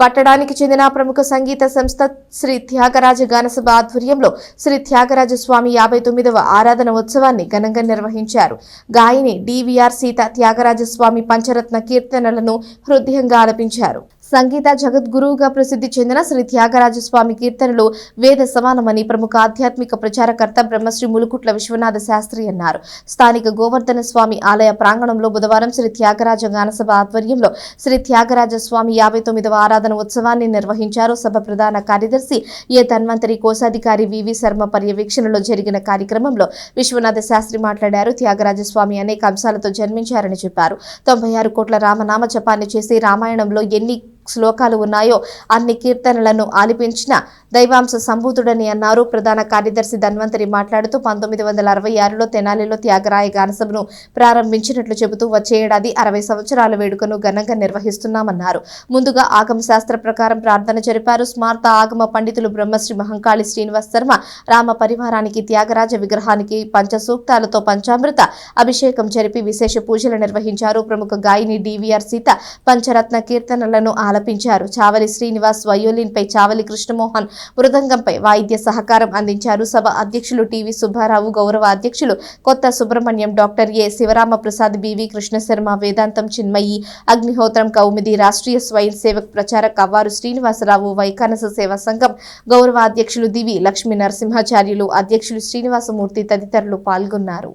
పట్టణానికి చెందిన ప్రముఖ సంగీత సంస్థ శ్రీ త్యాగరాజ గానసభ ఆధ్వర్యంలో శ్రీ త్యాగరాజ స్వామి 59వ ఆరాధన ఉత్సవాన్ని ఘనంగా నిర్వహించారు. గాయని డివిఆర్ సీత త్యాగరాజ స్వామి పంచరత్న కీర్తనలను హృదయంగా ఆలపించారు. సంగీత జగద్గురువుగా ప్రసిద్ధి చెందిన శ్రీ త్యాగరాజ స్వామి కీర్తనలు వేద సమానమని ప్రముఖ ఆధ్యాత్మిక ప్రచారకర్త బ్రహ్మశ్రీ ములుకుట్ల విశ్వనాథ శాస్త్రి అన్నారు. స్థానిక గోవర్ధన స్వామి ఆలయ ప్రాంగణంలో బుధవారం శ్రీ త్యాగరాజ గానసభ ఆధ్వర్యంలో శ్రీ త్యాగరాజ స్వామి 59వ ఆరాధన ఉత్సవాన్ని నిర్వహించారు. సభ ప్రధాన కార్యదర్శి ఏ ధన్వంతరి, కోశాధికారి వివి శర్మ పర్యవేక్షణలో జరిగిన కార్యక్రమంలో విశ్వనాథ శాస్త్రి మాట్లాడారు. త్యాగరాజ స్వామి అనేక అంశాలతో జన్మించారని చెప్పారు. 96 కోట్ల రామనామ జపాన్ని చేసి రామాయణంలో ఎన్ని శ్లోకాలు ఉన్నాయో అన్ని కీర్తనలను ఆలపించిన దైవాంశ సంభూతుడని అన్నారు. ప్రధాన కార్యదర్శి ధన్వంతరి మాట్లాడుతూ 1966లో తెనాలిలో త్యాగరాయ గానసభను ప్రారంభించినట్లు చెబుతూ వచ్చే ఏడాది 60 సంవత్సరాల వేడుకను ఘనంగా నిర్వహిస్తున్నామన్నారు. ముందుగా ఆగమ శాస్త్ర ప్రకారం ప్రార్థన జరిపారు. స్మార్త ఆగమ పండితులు బ్రహ్మశ్రీ మహంకాళి శ్రీనివాస్ శర్మ రామ పరివారానికి త్యాగరాజ విగ్రహానికి పంచసూక్తాలతో పంచామృత అభిషేకం జరిపి విశేష పూజలు నిర్వహించారు. ప్రముఖ గాయని డివిఆర్ సీత పంచరత్న కీర్తనలను ఆలపించారు. చావలి శ్రీనివాస్ వయోలిన్ పై, చావలి కృష్ణమోహన్ మృదంగంపై వాయిద్య సహకారం అందించారు. సభ అధ్యక్షులు టివి సుబ్బారావు, గౌరవ అధ్యక్షులు Kotha Subrahmanyam, doctor A Sivarama Prasad, BV Krishnasharma, Vedantam Chinmayi, అగ్నిహోత్రం కౌముది, రాష్ట్రీయ స్వయం సేవక్ ప్రచారక్ అవ్వారు శ్రీనివాసరావు, వైకానస సేవా సంఘం గౌరవ అధ్యక్షులు దివి లక్ష్మీ నరసింహాచార్యులు, అధ్యక్షులు శ్రీనివాసమూర్తి తదితరులు పాల్గొన్నారు.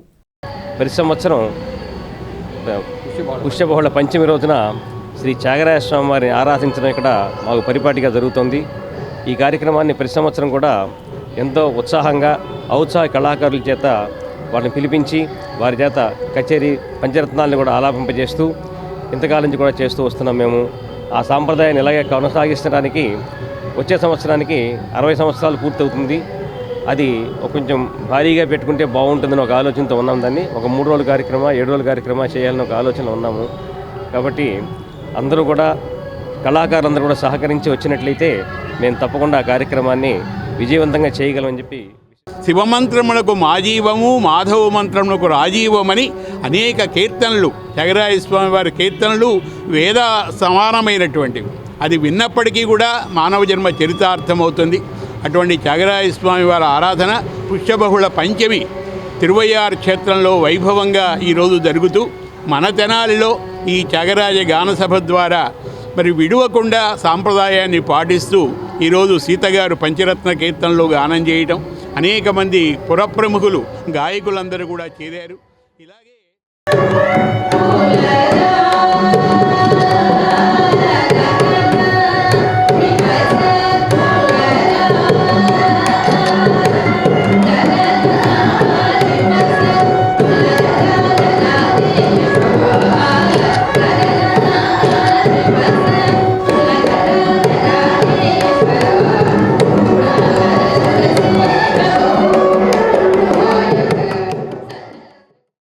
ప్రతి సంవత్సరం పుష్యబహుళ పంచమి రోజున శ్రీ త్యాగరాజ స్వామి వారిని ఆరాధించడం ఇక్కడ మాకు పరిపాటిగా జరుగుతుంది. ఈ కార్యక్రమాన్ని ప్రతి సంవత్సరం కూడా ఎంతో ఉత్సాహంగా ఔత్సాహ కళాకారుల చేత వారిని పిలిపించి వారి చేత కచేరీ పంచరత్నాలను కూడా ఆలాపింపజేస్తూ ఇంతకాలం నుంచి కూడా చేస్తూ వస్తున్నాం. మేము ఆ సాంప్రదాయాన్ని ఇలాగే కొనసాగిస్తడానికి వచ్చే సంవత్సరానికి 60 సంవత్సరాలు పూర్తవుతుంది. అది కొంచెం భారీగా పెట్టుకుంటే బాగుంటుందని ఒక ఆలోచనతో ఉన్నాం. దాన్ని ఒక 3 రోజుల కార్యక్రమం, 7 రోజుల కార్యక్రమం చేయాలని ఒక ఆలోచనలో ఉన్నాము. కాబట్టి అందరూ కూడా కళాకారులందరూ కూడా సహకరించి వచ్చినట్లయితే మేము తప్పకుండా ఆ కార్యక్రమాన్ని విజయవంతంగా చేయగలమని చెప్పి. శివమంత్రములకు మాజీవము, మాధవ మంత్రములకు రాజీవమని అనేక కీర్తనలు, త్యాగరాజ స్వామి వారి కీర్తనలు వేద సమానమైనటువంటివి. అది విన్నప్పటికీ కూడా మానవ జన్మ చరితార్థమవుతుంది. అటువంటి త్యాగరాజ స్వామి వారి ఆరాధన పుష్యబహుళ పంచమి తిరువయ్యారు క్షేత్రంలో వైభవంగా ఈరోజు జరుగుతూ మన తెనాలిలో ఈ త్యాగరాజ గానసభ ద్వారా మరి విడువకుండా సాంప్రదాయాన్ని పాటిస్తూ ఈరోజు సీతగారు పంచరత్న కీర్తనలో గానం చేయటం, అనేక మంది పురప్రముఖులు గాయకులందరూ కూడా చేరారు. ఇలాగే